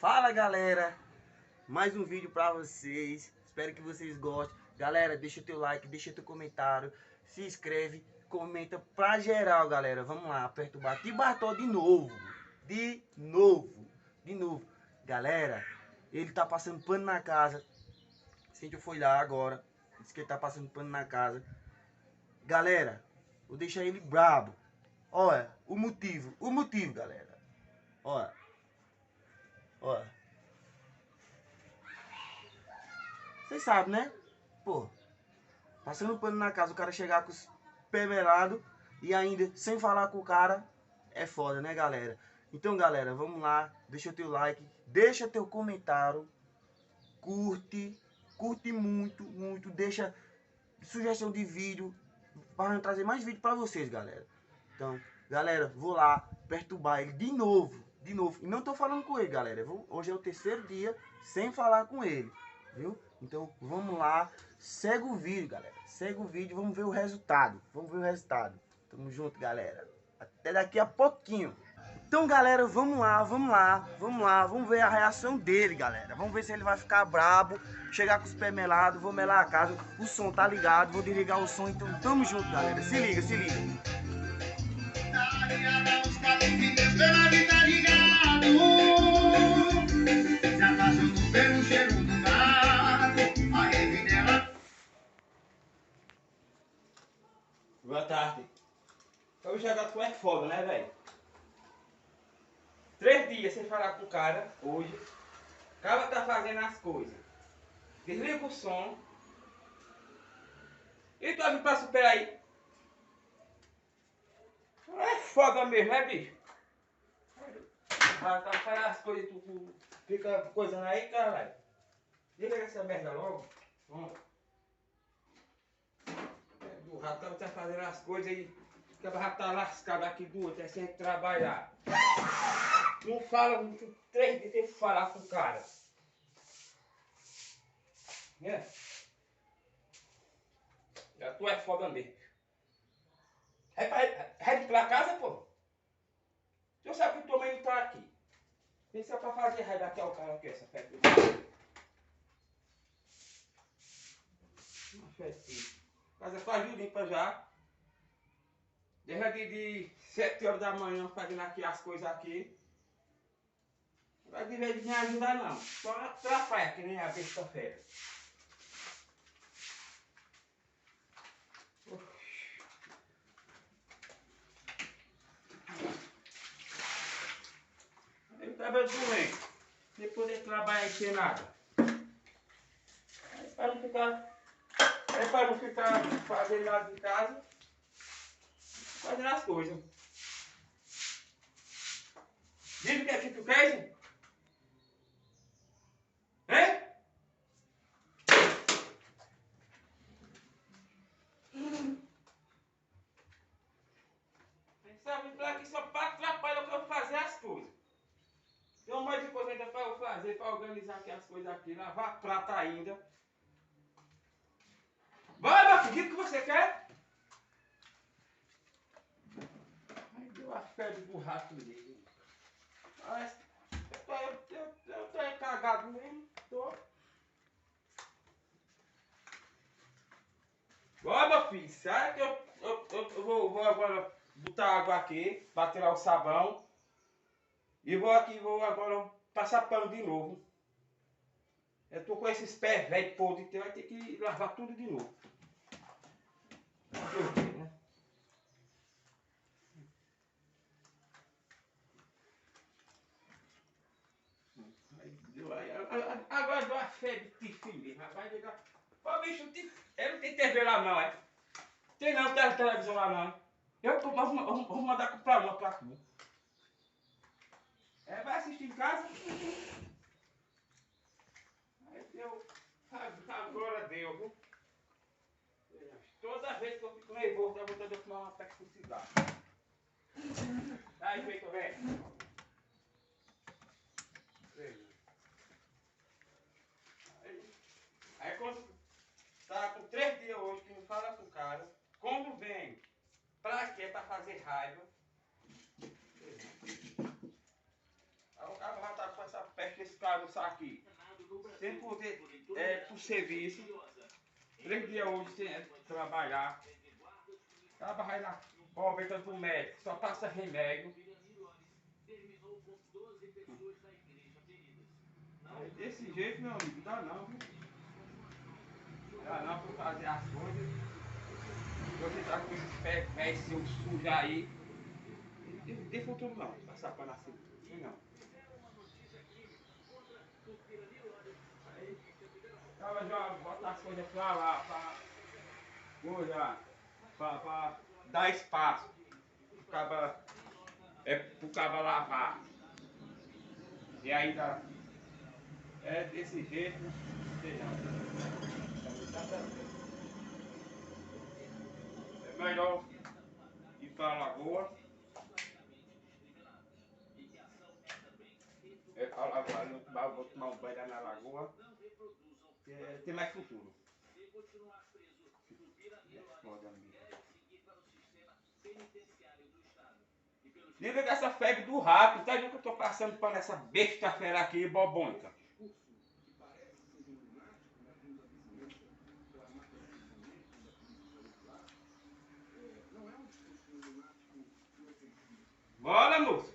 Fala galera, mais um vídeo pra vocês, espero que vocês gostem. Galera, deixa o teu like, deixa teu comentário, se inscreve, comenta pra geral galera. Vamos lá, aperta o bate Bartol de novo, de novo. Galera, ele tá passando pano na casa, Cíntia foi lá agora, disse que ele tá passando pano na casa. Galera, vou deixar ele brabo. Olha, o motivo galera, olha. Olha. Vocês sabem, né? Pô, passando pano na casa, o cara chegar com os pés melados e ainda sem falar com o cara, é foda, né, galera? Então, galera, vamos lá. Deixa o teu like, deixa teu comentário, curte muito, deixa sugestão de vídeo para trazer mais vídeo para vocês, galera. Então, galera, vou lá perturbar ele de novo. E não tô falando com ele, galera. Hoje é o terceiro dia sem falar com ele, viu? Então, vamos lá. Segue o vídeo, galera. Segue o vídeo, vamos ver o resultado. Tamo junto, galera. Até daqui a pouquinho. Então, galera, vamos lá, vamos ver a reação dele, galera. Vamos ver se ele vai ficar brabo, chegar com os pés melados, vou melar a casa. O som tá ligado, vou desligar o som, então tamo junto, galera. Se liga. Boa tarde. Hoje já tu é foda, né, velho? 3 dias sem falar com o cara, hoje. O cara tá fazendo as coisas. Desliga o som. E tu me passa o pé aí. É foda mesmo, né, bicho? Tá fazendo as coisas e tu fica coisando aí, caralho. Desliga essa merda logo. Vamos. O ratão tá fazendo as coisas e o cara tá lascado aqui do outro, é sem trabalhar. Não fala, 3 dias tem que falar com o cara. Né? Já tu é foda mesmo. É de ir pra casa, pô? Tu sabe que tua mãe não tá aqui. Pensa pra fazer raiva aqui ao cara aqui, essa festa. Uma festinha. Casa quase limpa já. Desde de 7 horas da manhã fazendo aqui as coisas aqui. Não vai de vez de me ajudar não. Só atrapalha que nem a besta-feira. Ele estava doente, sem poder trabalhar sem nada. É para não ficar fazendo nada em casa, fazendo as coisas. Diz o que é que tu quer, hein? Hein? Sabe, pra aqui só para atrapalhar que eu fazer as coisas. Tem um monte de coisa ainda para eu fazer, para organizar aqui as coisas aqui, lavar prata ainda. Vai, meu filho, o que você quer? Ai, deu a febre do rato dele. Eu tô cagado mesmo, tô. Ó, meu filho, sabe que eu vou agora botar água aqui, para tirar o sabão. E vou agora passar pano de novo. Eu tô com esses pés velhos podres, então vai ter que lavar tudo de novo. Né? Agora deu uma febre de filho, rapaz. Ô bicho, eu não tem TV lá não, é? Tem não, tem televisão lá não. Eu vou mandar comprar uma pra tu. É, vai assistir em casa? Aí deu. Agora deu, viu? Toda vez que eu fico nervoso, eu vou ter que tomar uma toxicidade. Aí, feito, velho. Aí quando tá com 3 dias hoje que não fala com o cara, quando vem pra quê? Pra fazer raiva. Aí o cara já tá com essa peste, esse almoçar aqui. Sem poder pro serviço. 3 dias hoje sem trabalhar. Acaba vai lá, voltando pro médico, só passa remédio. Desse jeito, meu amigo, dá não, viu? Dá não pra fazer as coisas. Você tá com esses pés velhos seus sujos aí. Não tem futuro não, passar pra nascer. Não. Aí, tava já botar as coisas pra lá, pra dar espaço. Pro caba lavar. E ainda é desse jeito, não sei não. É melhor ir pra lagoa. É pra lagoa, vou tomar um banho lá na lagoa. Tem mais futuro. Liga dessa febre do rato, tá vendo que eu tô passando por essa besta-feira aqui, bobônica. Bora, moço.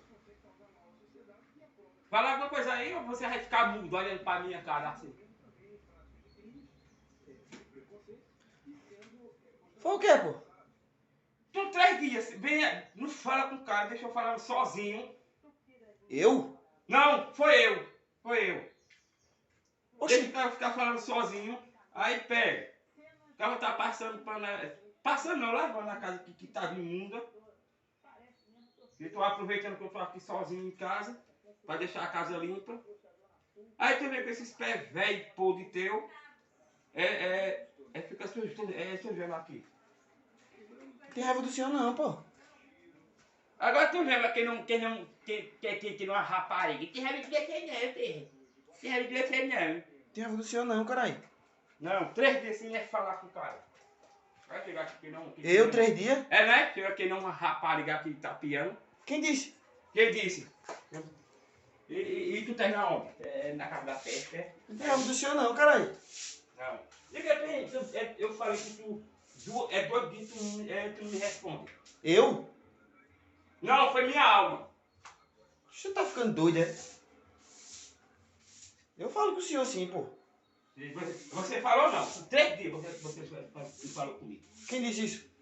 Fala alguma coisa aí ou você vai ficar mudo olhando pra minha cara assim? Foi o quê, pô? Tô 3 dias, venha, não fala com o cara, deixa eu falando sozinho. Eu? Não, foi eu. Foi eu. Oxi. Deixa o cara ficar falando sozinho, aí pega. O cara tá passando pra... Passando não, lavando a casa que tava imunda. Eu tô aproveitando que eu tô aqui sozinho em casa, pra deixar a casa limpa. Aí tu vê com esses pés velho podre teu, fica sujando aqui. Não tem raiva do senhor não, pô. Agora tu lembra que não é rapariga, que raiva de você não, filho. Que raiva de você não. Não tem raiva do senhor não, caralho. Não, 3 dias sem falar com o cara. Vai chegar aqui que não... Eu, 3 dias? É, né? Chega aqui não rapariga aqui tá piando. Quem disse? Quem disse? E tu tá na onde? Na casa da festa, é? Não tem raiva do senhor não, caralho. Não. Eu falei que tu... É 2 dias tu não me responde. Eu? Não, foi minha alma. Você tá ficando doido, é? Eu falo com o senhor sim, pô. Você falou não. 3 dias você falou comigo. Quem disse isso?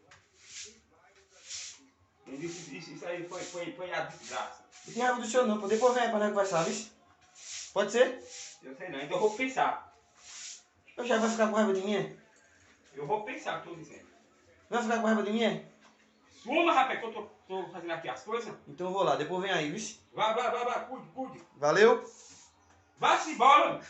Ele disse isso aí foi a desgraça. Não tem raiva do senhor não, pô. Depois vem aí pra nós conversar, viu? Pode ser? Eu sei não, então eu vou pensar. Eu já vai ficar com raiva de mim, é? Eu vou pensar, tô dizendo. Vai ficar com raiva de mim, é? Suma, rapaz, que eu tô fazendo aqui as coisas. Então eu vou lá, depois vem aí, viu? Vai, cuide. Valeu? Vai-se embora.